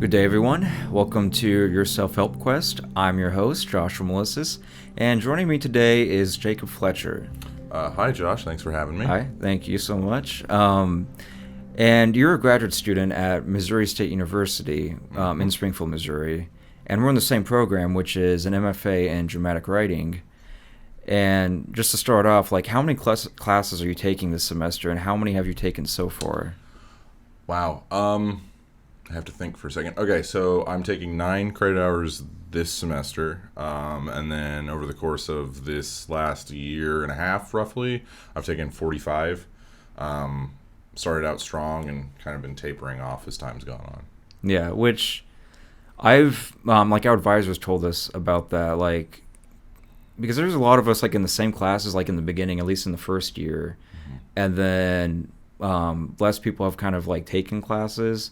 Good day, everyone. Welcome to your self-help quest. I'm your host, Joshua Melissus, and joining me today is Jacob Fletcher. Hi, Josh. Thanks for having me. Hi, thank you so much. And you're a graduate student at Missouri State University in Springfield, Missouri, and we're in the same program, which is an MFA in dramatic writing. And just to start off, like, how many classes are you taking this semester, and how many have you taken so far? Wow. I have to think for a second. Okay, so I'm taking 9 credit hours this semester, and then over the course of this last year and a half, roughly, I've taken 45. Started out strong and kind of been tapering off as time's gone on. Yeah, which I've like our advisors told us about that, like, because there's a lot of us like in the same classes, like in the beginning, at least in the first year, and then less people have kind of like taken classes,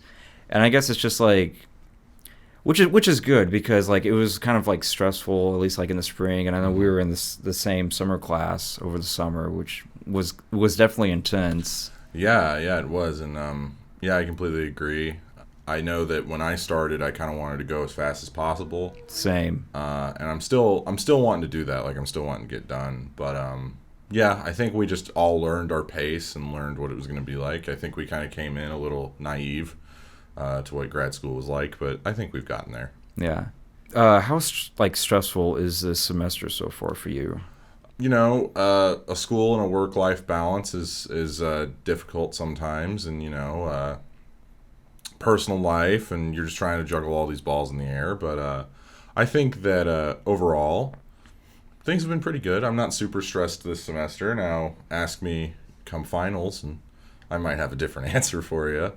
and I guess it's just like, which is good because like it was kind of like stressful, at least like in the spring, and I know we were in the same summer class over the summer, which was definitely intense. Yeah, it was, and yeah, I completely agree. I know that when I started, I kind of wanted to go as fast as possible. Same. And I'm still wanting to do that. Like I'm still wanting to get done. But yeah, I think we just all learned our pace and learned what it was going to be like. I think we kind of came in a little naive to what grad school was like, but I think we've gotten there. Yeah. How like stressful is this semester so far for you? You know, a school and a work-life balance is difficult sometimes, and personal life, and you're just trying to juggle all these balls in the air. But I think that overall, things have been pretty good. I'm not super stressed this semester. Now, ask me come finals, and I might have a different answer for you.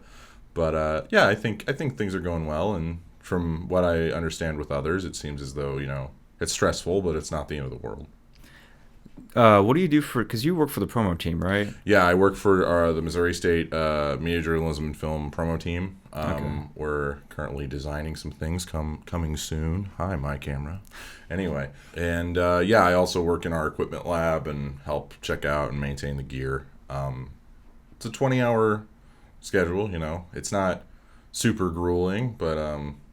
But yeah, I think things are going well, and from what I understand with others, it seems as though it's stressful, but it's not the end of the world. What do you do because you work for the promo team, right? Yeah, I work for the Missouri State Media Journalism and Film promo team. Okay. We're currently designing some things coming soon. Hi, my camera. Anyway, and yeah, I also work in our equipment lab and help check out and maintain the gear. It's a 20-hour schedule, It's not super grueling, but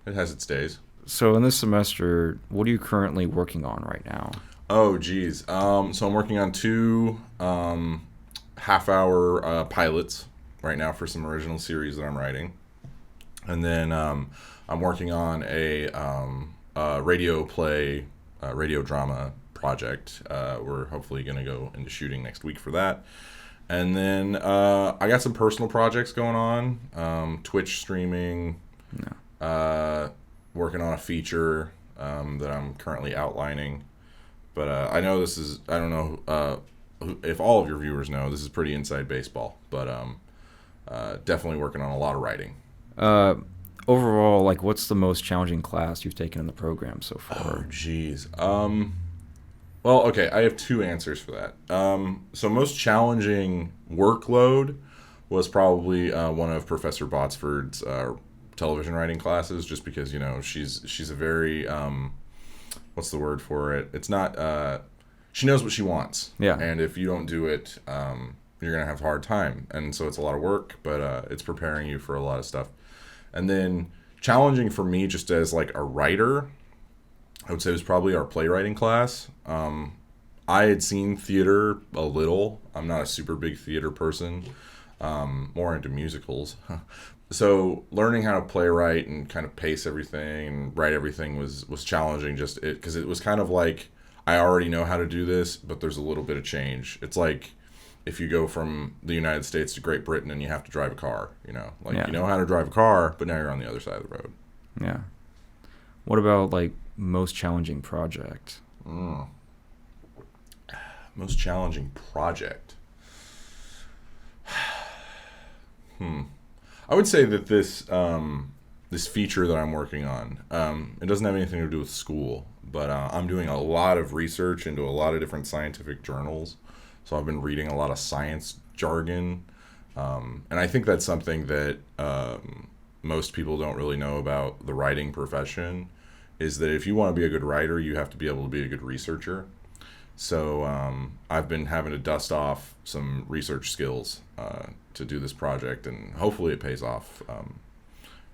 it has its days. So in this semester, what are you currently working on right now? Oh, geez. So I'm working on 2 half-hour pilots right now for some original series that I'm writing. And then I'm working on a radio play, radio drama project. We're hopefully going to go into shooting next week for that. And then I got some personal projects going on, Twitch streaming, working on a feature that I'm currently outlining. But I know I don't know if all of your viewers know, this is pretty inside baseball. But definitely working on a lot of writing. Overall, like, what's the most challenging class you've taken in the program so far? Oh, geez. Well, okay, I have 2 answers for that. So most challenging workload was probably one of Professor Botsford's television writing classes, just because, she's a very... what's the word for it? It's not, she knows what she wants. Yeah. And if you don't do it, you're going to have a hard time. And so it's a lot of work, but it's preparing you for a lot of stuff. And then challenging for me just as like a writer, I would say it was probably our playwriting class. I had seen theater a little. I'm not a super big theater person, more into musicals. So learning how to playwright and kind of pace everything and write everything was challenging, just because it was kind of like I already know how to do this, but there's a little bit of change. It's like if you go from the United States to Great Britain and you have to drive a car, You know how to drive a car, but now you're on the other side of the road. Yeah. What about like most challenging project? Most challenging project. I would say that this feature that I'm working on, it doesn't have anything to do with school, but I'm doing a lot of research into a lot of different scientific journals. So I've been reading a lot of science jargon, and I think that's something that most people don't really know about the writing profession, is that if you want to be a good writer, you have to be able to be a good researcher. So I've been having to dust off some research skills to do this project, and hopefully it pays off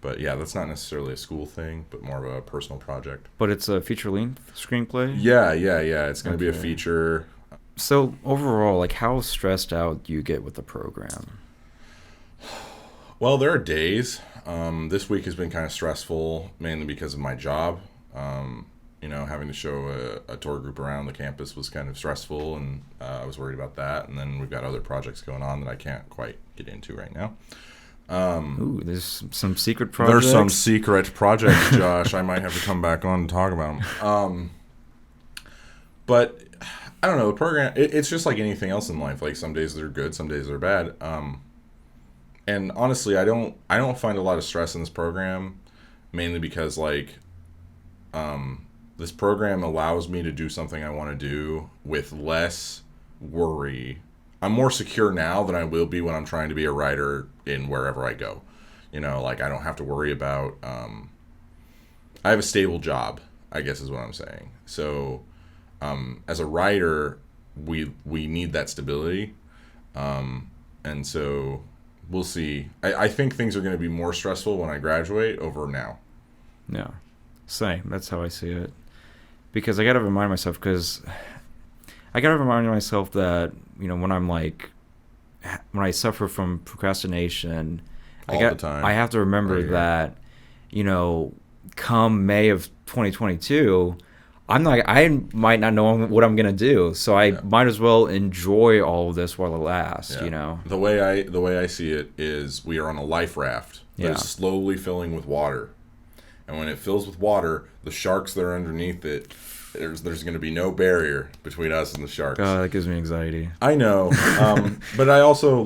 But yeah, that's not necessarily a school thing, but more of a personal project. But it's a feature-length screenplay? Yeah. It's going to be a Okay. feature. So overall, like, how stressed out do you get with the program? Well, there are days. This week has been kind of stressful, mainly because of my job. Having to show a tour group around the campus was kind of stressful, and I was worried about that. And then we've got other projects going on that I can't quite get into right now. Ooh, there's some secret projects? There's some secret projects, Josh. I might have to come back on and talk about them. But I don't know. The program, it's just like anything else in life. Like some days they're good, some days they're bad. And honestly, I don't find a lot of stress in this program, mainly because this program allows me to do something I want to do with less worry. I'm more secure now than I will be when I'm trying to be a writer in wherever I go. I don't have to worry about. I have a stable job, I guess is what I'm saying. So, as a writer, we need that stability, and so we'll see. I think things are going to be more stressful when I graduate over now. Yeah, same. That's how I see it. Because I gotta remind myself, that, when I'm like, when I suffer from procrastination, The time. I have to remember that, come May of 2022, I might not know what I'm gonna do, so I might as well enjoy all of this while it lasts. Yeah. The way I see it is we are on a life raft that is slowly filling with water, and when it fills with water, the sharks that are underneath it, there's going to be no barrier between us and the sharks. That gives me anxiety. I know, but I also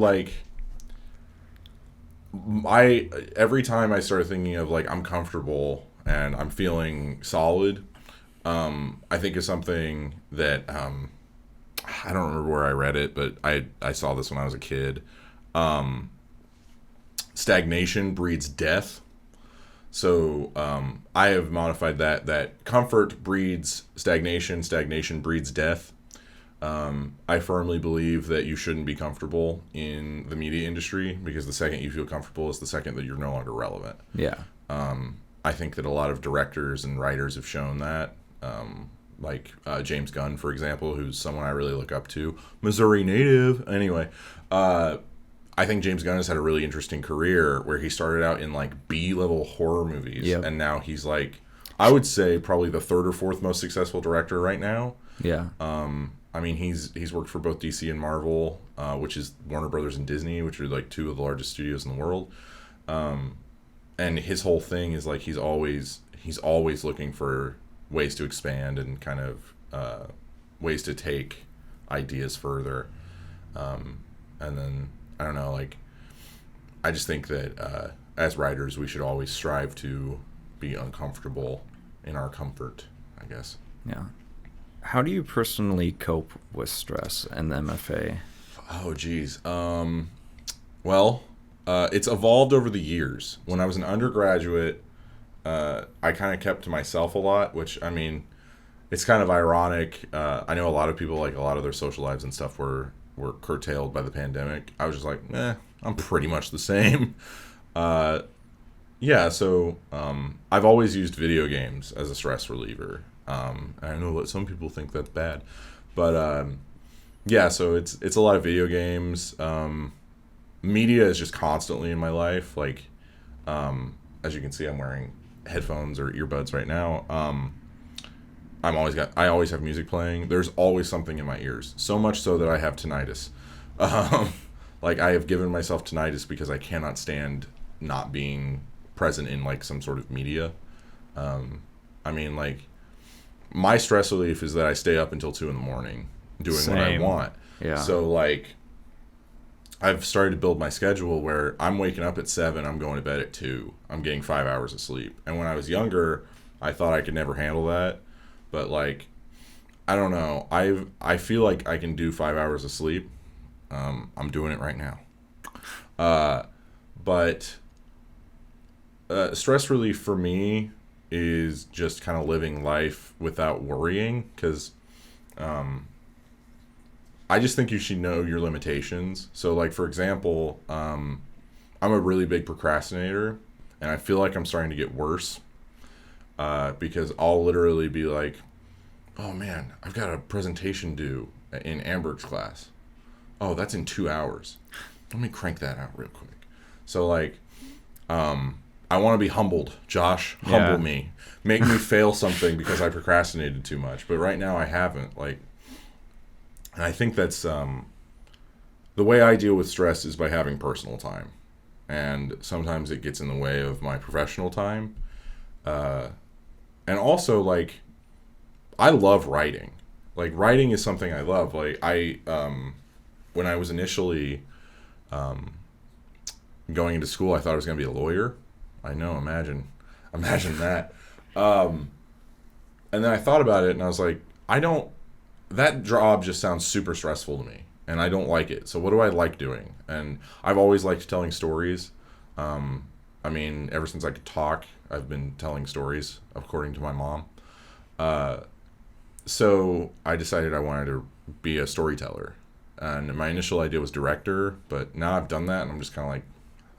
every time I start thinking of I'm comfortable and I'm feeling solid, I think of something that I don't remember where I read it, but I saw this when I was a kid. Stagnation breeds death. So I have modified that comfort breeds stagnation, stagnation breeds death. I firmly believe that you shouldn't be comfortable in the media industry, because the second you feel comfortable is the second that you're no longer relevant. Yeah. I think that a lot of directors and writers have shown that. James Gunn, for example, who's someone I really look up to. Missouri native. Anyway, I think James Gunn has had a really interesting career where he started out in B-level horror movies. Yep. And now he's I would say probably the third or fourth most successful director right now. Yeah. He's worked for both DC and Marvel, which is Warner Brothers and Disney, which are two of the largest studios in the world. And his whole thing is he's always looking for ways to expand and kind of ways to take ideas further. And then I don't know, I just think that as writers we should always strive to be uncomfortable in our comfort, I guess. Yeah. How do you personally cope with stress in the MFA? Oh, geez. It's evolved over the years. When I was an undergraduate, I kind of kept to myself a lot, which, it's kind of ironic. I know a lot of people, a lot of their social lives and stuff were curtailed by the pandemic. I was just I'm pretty much the same. So I've always used video games as a stress reliever. I know that some people think that's bad, but so it's a lot of video games. Media is just constantly in my life. As you can see, I'm wearing headphones or earbuds right now. I always have music playing. There's always something in my ears. So much so that I have tinnitus. I have given myself tinnitus because I cannot stand not being present in some sort of media. My stress relief is that I stay up until 2 a.m. doing Same. what I want. Yeah. So I've started to build my schedule where I'm waking up at 7, I'm going to bed at 2. I'm getting 5 hours of sleep. And when I was younger, I thought I could never handle that. But I don't know. I feel like I can do 5 hours of sleep. I'm doing it right now. But stress relief for me is just kind of living life without worrying, because I just think you should know your limitations. So for example, I'm a really big procrastinator, And I feel like I'm starting to get worse because I'll literally be like, oh man, I've got a presentation due in Amber's class. Oh, that's in 2 hours. Let me crank that out real quick. So like, I want to be humbled. Josh, humble me. Make me fail something because I procrastinated too much. But right now I haven't. Like, and I think that's the way I deal with stress is by having personal time. And sometimes it gets in the way of my professional time. And also, like, I love writing. Like, writing is something I love. Like, when I was initially going into school, I thought I was going to be a lawyer. I know, imagine that. And then I thought about it, and I was like, that job just sounds super stressful to me, and I don't like it. So what do I like doing? And I've always liked telling stories. I mean, ever since I could talk, I've been telling stories, according to my mom. So I decided I wanted to be a storyteller. And my initial idea was director, but now I've done that, and I'm just kind of like,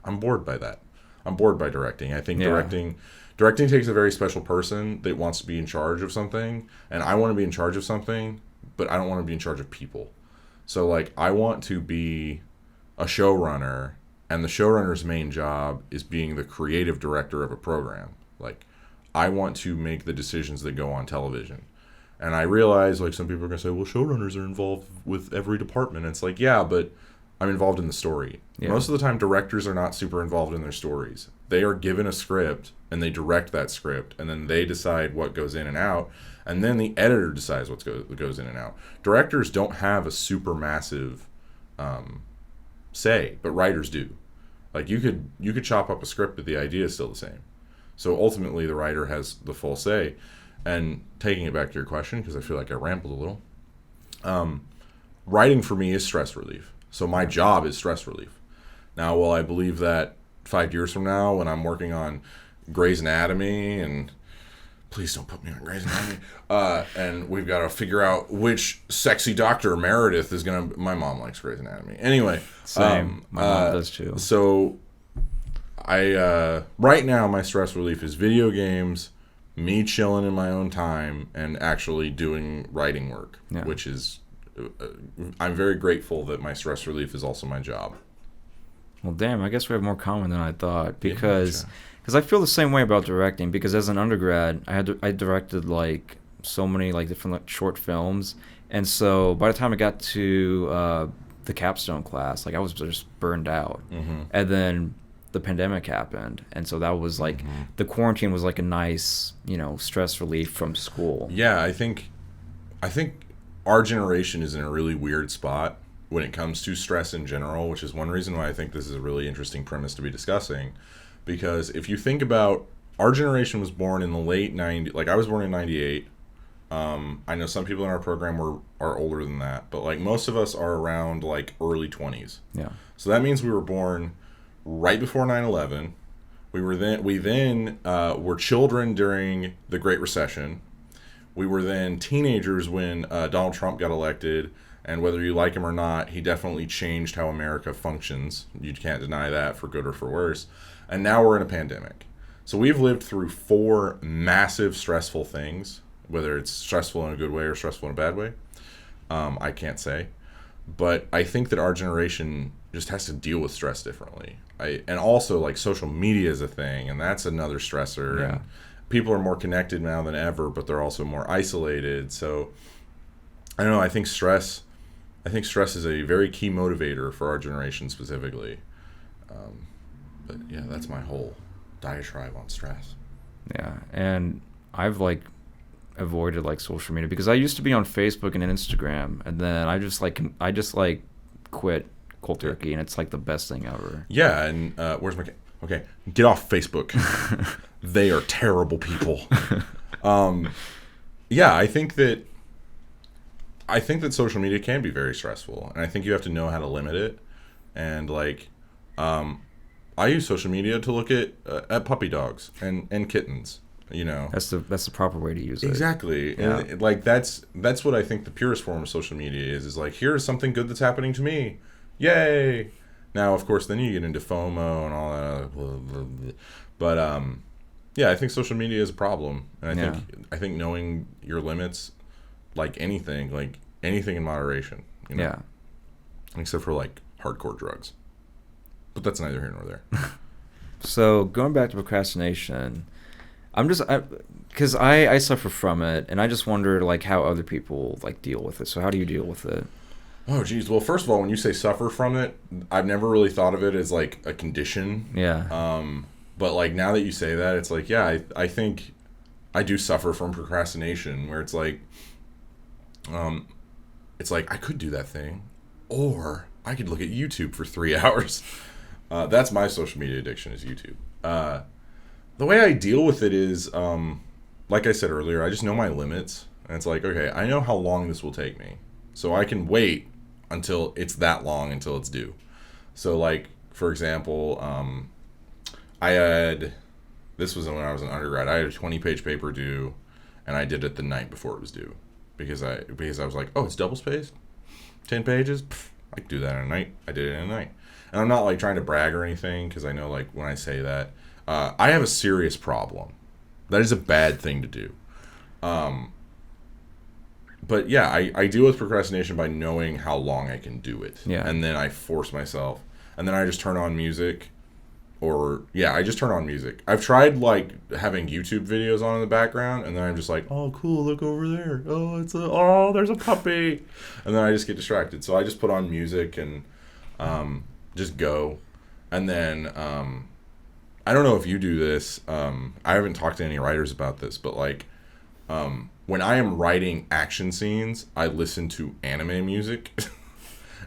I'm bored by that. I'm bored by directing. I think directing takes a very special person that wants to be in charge of something, and I want to be in charge of something, but I don't want to be in charge of people. So, like, I want to be a showrunner, and the showrunner's main job is being the creative director of a program. Like, I want to make the decisions that go on television. And I realize, like, some people are going to say, well, showrunners are involved with every department. And it's like, yeah, but I'm involved in the story. Yeah. Most of the time, directors are not super involved in their stories. They are given a script, and they direct that script, and then they decide what goes in and out, and then the editor decides what goes in and out. Directors don't have a super massive say, but writers do. Like, you could chop up a script, but the idea is still the same. So ultimately, the writer has the full say. And taking it back to your question, because I feel like I rambled a little, writing for me is stress relief. So my job is stress relief. Now, will I believe that 5 years from now, when I'm working on Grey's Anatomy, and please don't put me on Grey's Anatomy, and we've got to figure out which sexy doctor Meredith is going to... My mom likes Grey's Anatomy. Anyway. Same. My mom does too. So right now, my stress relief is video games, me chilling in my own time, and actually doing writing work, which is... I'm very grateful that my stress relief is also my job. Well, damn, I guess we have more common than I thought, because I feel the same way about directing, because as an undergrad, I directed, like, so many, like, different, like, short films, and so by the time I got to the capstone class, like, I was just burned out. Mm-hmm. And then the pandemic happened, and so that was, like, the quarantine was, like, a nice, stress relief from school. Yeah, I think our generation is in a really weird spot when it comes to stress in general, which is one reason why I think this is a really interesting premise to be discussing. Because if you think about, our generation was born in the late 90s, like, I was born in 98. I know some people in our program are older than that, but, like, most of us are around, like, early 20s. Yeah. So that means we were born right before 9/11. We then were children during the Great Recession. We were then teenagers when Donald Trump got elected, and whether you like him or not, he definitely changed how America functions. You can't deny that, for good or for worse. And now we're in a pandemic. So we've lived through 4 massive stressful things, whether it's stressful in a good way or stressful in a bad way. I can't say. But I think that our generation just has to deal with stress differently. And also, like, social media is a thing, and that's another stressor. Yeah. And people are more connected now than ever, but they're also more isolated. So I don't know. I think stress is a very key motivator for our generation specifically. But yeah, that's my whole diatribe on stress. Yeah, and I've, like, avoided, like, social media, because I used to be on Facebook and Instagram, and then I just quit cold turkey, and it's, like, the best thing ever. Yeah, and where's my... Okay, get off Facebook. They are terrible people. Yeah, I think that social media can be very stressful, and I think you have to know how to limit it. And, like, I use social media to look at puppy dogs and kittens. That's the proper way to use it. Exactly. Yeah. And, like, that's what I think the purest form of social media is like, here's something good that's happening to me. Yay. Now, of course, then you get into FOMO and all that other blah, blah, blah. But yeah, I think social media is a problem, and I think knowing your limits, like anything in moderation, Yeah. except for like hardcore drugs. But that's neither here nor there. So going back to procrastination, because I suffer from it, and I just wonder like how other people like deal with it. So how do you deal with it? Oh, geez. Well, first of all, when you say suffer from it, I've never really thought of it as like a condition. Yeah. But like now that you say that, it's like, yeah, I think I do suffer from procrastination, where it's like I could do that thing, or I could look at YouTube for 3 hours. That's my social media addiction, is YouTube. The way I deal with it is, like I said earlier, I just know my limits. And it's like, okay, I know how long this will take me. So I can wait until it's that long, until it's due. So like, for example, this was when I was an undergrad, I had a 20-page paper due, and I did it the night before it was due. Because I was like, oh, it's double-spaced? 10 pages? Pff, I could do that in a night. I did it in a night. And I'm not like trying to brag or anything, because I know like when I say that, I have a serious problem. That is a bad thing to do. But yeah, I deal with procrastination by knowing how long I can do it. Yeah. And then I force myself. And then I just turn on music. I just turn on music. I've tried like having YouTube videos on in the background, and then I'm just like, oh cool, look over there. Oh, there's a puppy. And then I just get distracted. So I just put on music and just go. And then I don't know if you do this. I haven't talked to any writers about this, but like when I am writing action scenes, I listen to anime music.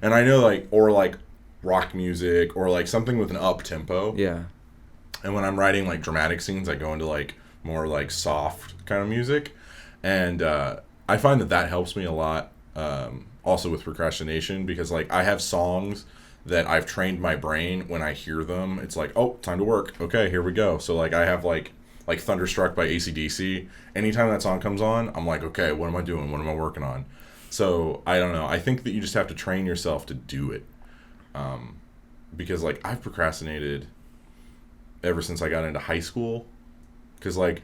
And I know or rock music, or like something with an up tempo. Yeah. And when I'm writing like dramatic scenes, I go into like more like soft kind of music. And I find that helps me a lot. Also with procrastination, because like I have songs that I've trained my brain, when I hear them, it's like, oh, time to work. Okay, here we go. So like I have like Thunderstruck by AC/DC. Anytime that song comes on, I'm like, okay, what am I doing? What am I working on? So I don't know. I think that you just have to train yourself to do it. Because like I've procrastinated ever since I got into high school. Because like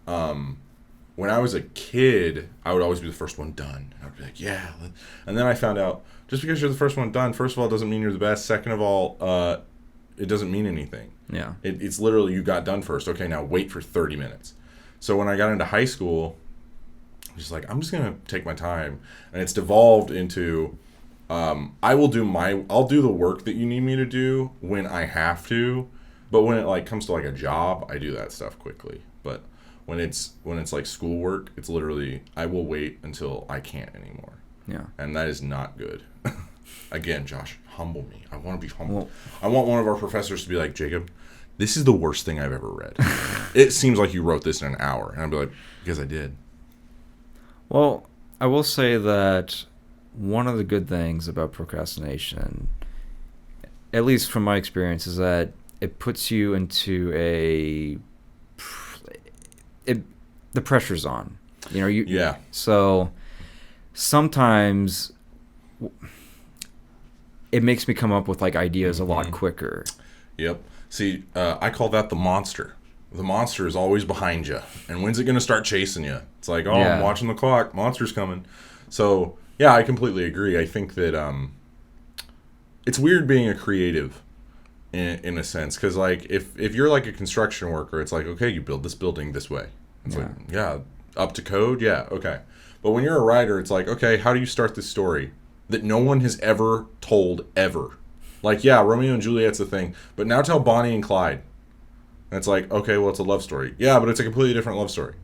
when I was a kid, I would always be the first one done. I would be like, yeah. And then I found out, just because you're the first one done, first of all, doesn't mean you're the best. Second of all, it doesn't mean anything. Yeah. It's literally, you got done first. Okay, now wait for 30 minutes. So when I got into high school, I was just like, I'm just going to take my time. And it's devolved into, I'll do the work that you need me to do when I have to. But when it like comes to like a job, I do that stuff quickly. But when it's like schoolwork, it's literally, I will wait until I can't anymore. Yeah. And that is not good. Again, Josh, humble me. I want to be humble. Well, I want one of our professors to be like, Jacob, this is the worst thing I've ever read. It seems like you wrote this in an hour. And I'd be like, because I did. Well, I will say that one of the good things about procrastination, at least from my experience, is that it puts you into the pressure's on. Yeah. So sometimes it makes me come up with like ideas a lot quicker. Yep. See, I call that the monster. The monster is always behind you. And when's it going to start chasing you? It's like, oh, yeah. I'm watching the clock. Monster's coming. So, yeah, I completely agree. I think that it's weird being a creative in a sense. Because, like, if you're like a construction worker, it's like, okay, you build this building this way. It's like, yeah, up to code? Yeah, okay. But when you're a writer, it's like, okay, how do you start this story that no one has ever told ever? Like, yeah, Romeo and Juliet's the thing, but now tell Bonnie and Clyde. And it's like, okay, well, it's a love story. Yeah, but it's a completely different love story.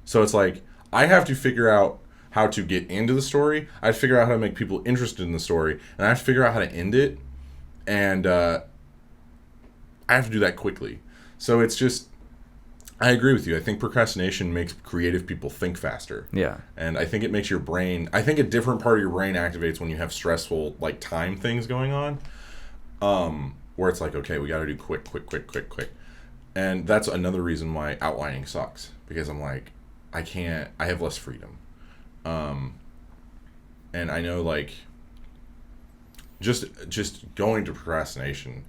So it's like, I have to figure out how to get into the story. I have to figure out how to make people interested in the story. And I have to figure out how to end it. And I have to do that quickly. So it's just, I agree with you. I think procrastination makes creative people think faster. Yeah. And I think it makes your brain, I think a different part of your brain activates when you have stressful, like, time things going on. Where it's like, okay, we got to do quick. And that's another reason why outlining sucks. Because I'm like, I have less freedom. And I know, like, just going to procrastination.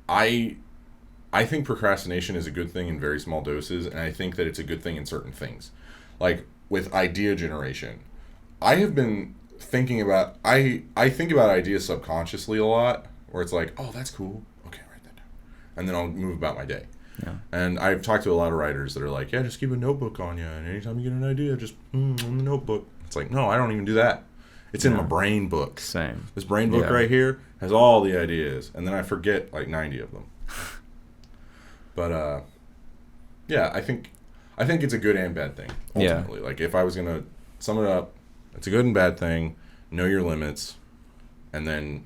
I think procrastination is a good thing in very small doses, and I think that it's a good thing in certain things. Like with idea generation, I have been thinking about I think about ideas subconsciously a lot, where it's like, oh, that's cool. Okay, write that down, and then I'll move about my day. Yeah. And I've talked to a lot of writers that are like, yeah, just keep a notebook on you, and anytime you get an idea, just on the notebook. It's like, no, I don't even do that. It's in my brain book. Same. This brain book right here has all the ideas, and then I forget like 90 of them. But yeah, I think it's a good and bad thing ultimately. Like if I was gonna sum it up, it's a good and bad thing. Know your limits, and then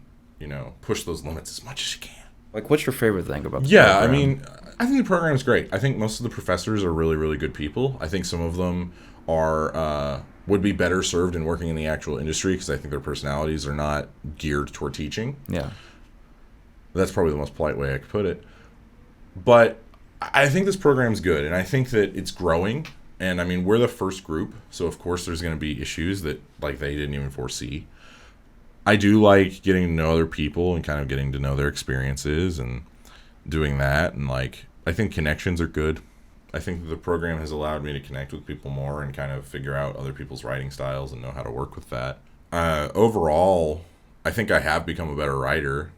push those limits as much as you can. Like, what's your favorite thing about the program? program? I mean, I think the program is great. I think most of the professors are really, really good people. I think some of them are would be better served in working in the actual industry because I think their personalities are not geared toward teaching. Yeah. That's probably the most polite way I could put it. But I think this program's good, and I think that it's growing. And, I mean, we're the first group, so of course there's going to be issues that, like, they didn't even foresee. I do like getting to know other people and kind of getting to know their experiences and doing that. And, like, I think connections are good. I think the program has allowed me to connect with people more and kind of figure out other people's writing styles and know how to work with that. Overall, I think I have become a better writer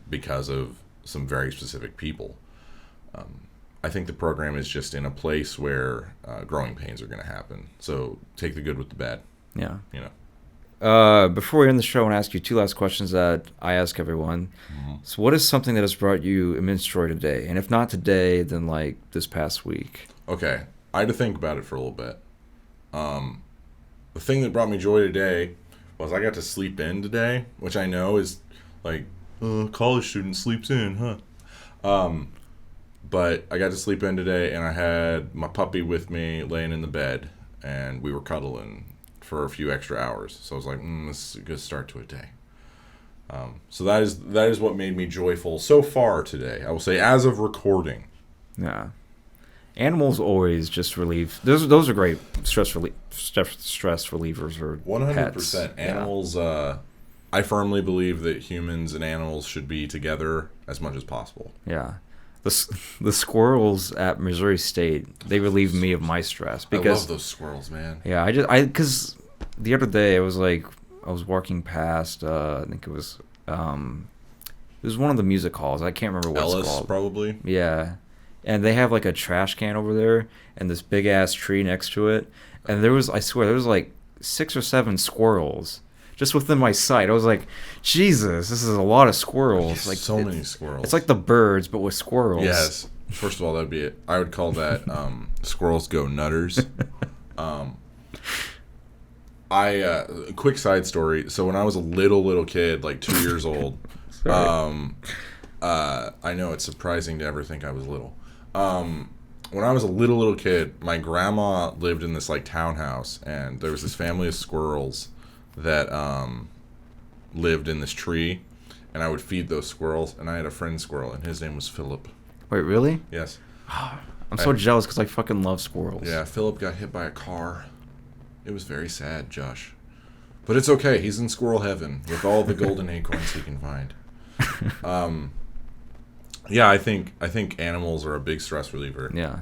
because of some very specific people. I think the program is just in a place where growing pains are going to happen. So take the good with the bad. Yeah. Before we end the show, I want to ask you two last questions that I ask everyone. Mm-hmm. So what is something that has brought you immense joy today? And if not today, then like this past week. Okay. I had to think about it for a little bit. The thing that brought me joy today was I got to sleep in today, which I know is like, college student sleeps in, huh? But I got to sleep in today, and I had my puppy with me laying in the bed, and we were cuddling for a few extra hours. So I was like, this is a good start to a day. So that is what made me joyful so far today. I will say, as of recording. Yeah. Animals always just relieve. Those are great stress relievers or 100%. Pets. Animals. I firmly believe that humans and animals should be together as much as possible. Yeah. The squirrels at Missouri State, they relieve me of my stress because I love those squirrels, man. Yeah, because the other day I was walking past. I think it was one of the music halls. I can't remember what it's called. Ellis, probably. Yeah, and they have like a trash can over there and this big ass tree next to it. And I swear, there was like 6 or 7 squirrels just within my sight. I was like, Jesus, this is a lot of squirrels. Like so many squirrels. It's like the birds, but with squirrels. Yes. First of all, that'd be it. I would call that squirrels go nutters. Quick side story. So when I was a little kid, like 2 years old, I know it's surprising to ever think I was little. When I was a little kid, my grandma lived in this like townhouse, and there was this family of squirrels that lived in this tree, and I would feed those squirrels, and I had a friend squirrel, and his name was Philip. Wait, really? Yes. I'm so jealous because I fucking love squirrels. Yeah, Philip got hit by a car. It was very sad, Josh. But it's okay. He's in squirrel heaven with all the golden acorns he can find. Yeah, I think animals are a big stress reliever. Yeah.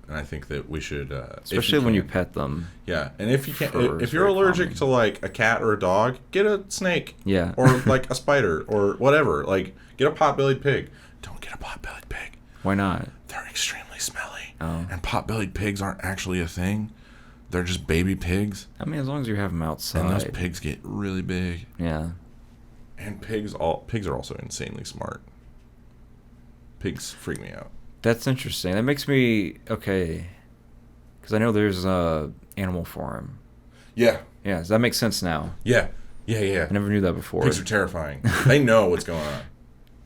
And I think that we should, especially when you pet them. Yeah, and if you can't, if you're allergic to like a cat or a dog, get a snake. Yeah. Or like a spider or whatever. Like get a pot-bellied pig. Don't get a pot-bellied pig. Why not? They're extremely smelly. Oh. And pot-bellied pigs aren't actually a thing. They're just baby pigs. I mean, as long as you have them outside. And those pigs get really big. Yeah. And pigs are also insanely smart. Pigs freak me out. That's interesting. That makes me okay, because I know there's a Animal Farm. Yeah. Yeah. Does that make sense now? Yeah. I never knew that before. Pigs are terrifying. They know what's going on.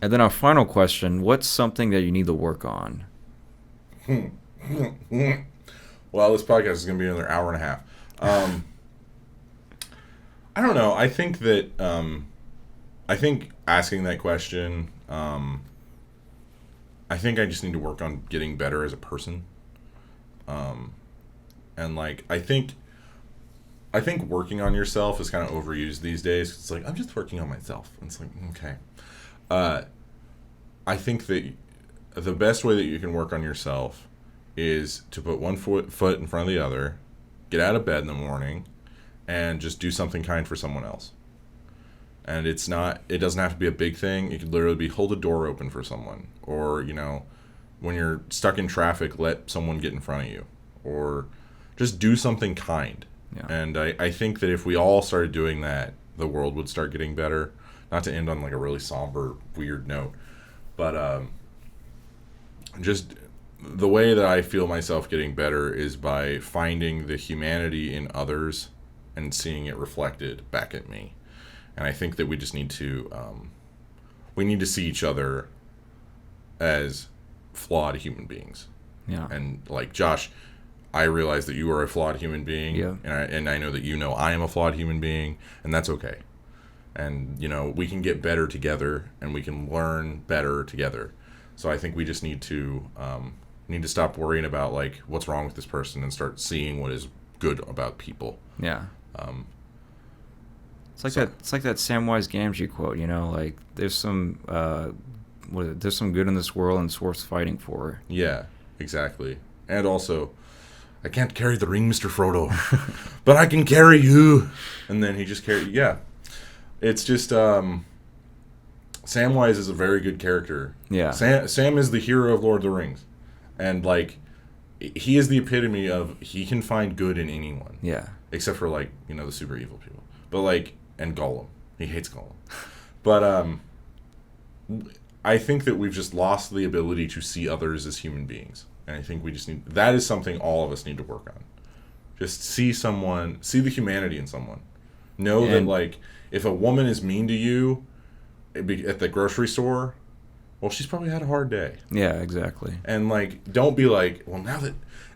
And then our final question: what's something that you need to work on? Well, this podcast is going to be another hour and a half. I don't know. I think that I think asking that question. I think I just need to work on getting better as a person. And like I think I think working on yourself is kind of overused these days. It's like, I'm just working on myself. And it's like, okay. I think that the best way that you can work on yourself is to put one foot in front of the other, get out of bed in the morning, and just do something kind for someone else. And it doesn't have to be a big thing. It could literally be hold a door open for someone. Or, when you're stuck in traffic, let someone get in front of you. Or just do something kind. Yeah. And I think that if we all started doing that, the world would start getting better. Not to end on like a really somber, weird note. But just the way that I feel myself getting better is by finding the humanity in others and seeing it reflected back at me. And I think that we just need to see each other as flawed human beings. Yeah. And like Josh, I realize that you are a flawed human being. Yeah. And I know that I am a flawed human being, and that's okay. And we can get better together, and we can learn better together. So I think we just need to stop worrying about like what's wrong with this person and start seeing what is good about people. Yeah. It's like that Samwise Gamgee quote, like there's some there's some good in this world and it's worth fighting for. Yeah, exactly. And also, I can't carry the ring, Mr. Frodo, but I can carry you. And then he just carried. Yeah, it's just Samwise is a very good character. Yeah. Sam is the hero of Lord of the Rings, and like he is the epitome of he can find good in anyone. Yeah. Except for like the super evil people, but like. And Gollum. He hates Gollum. But I think that we've just lost the ability to see others as human beings. And I think we just that is something all of us need to work on. Just see the humanity in someone. Know that like, if a woman is mean to you at the grocery store, well, she's probably had a hard day. Yeah, exactly. And like, don't be like, well,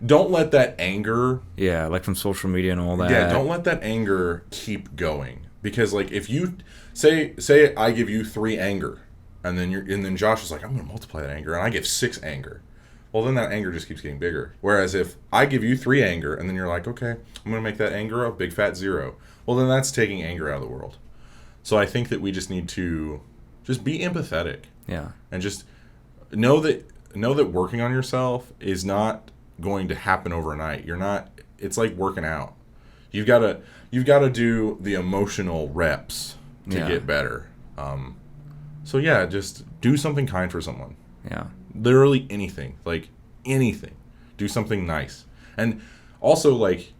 don't let that anger. Yeah, like from social media and all that. Yeah, don't let that anger keep going. Because like if you say I give you 3 anger, and then Josh is like, I'm gonna multiply that anger, and I give 6 anger. Well, then that anger just keeps getting bigger. Whereas if I give you 3 anger, and then you're like, okay, I'm gonna make that anger a big fat 0. Well, then that's taking anger out of the world. So I think that we just need to just be empathetic. Yeah. And just know that working on yourself is not going to happen overnight. It's like working out. You've got to do the emotional reps to get better. So yeah, just do something kind for someone. Yeah. Literally anything. Like anything. Do something nice. And also like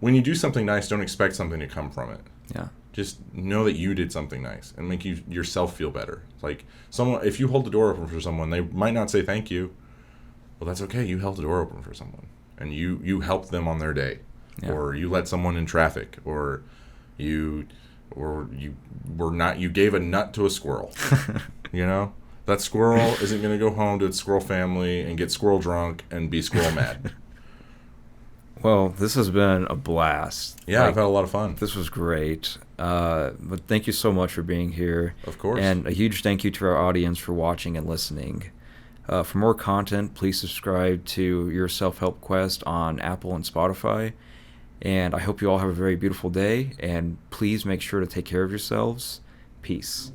when you do something nice, don't expect something to come from it. Yeah. Just know that you did something nice and make yourself feel better. Like if you hold the door open for someone, they might not say thank you. Well, that's okay. You held the door open for someone and you helped them on their day. Yeah. Or you let someone in traffic, or you gave a nut to a squirrel. That squirrel isn't going to go home to its squirrel family and get squirrel drunk and be squirrel mad. Well, this has been a blast. Yeah, I've had a lot of fun. This was great. But thank you so much for being here. Of course. And a huge thank you to our audience for watching and listening. For more content, please subscribe to Your Self-Help Quest on Apple and Spotify. And I hope you all have a very beautiful day, and please make sure to take care of yourselves. Peace.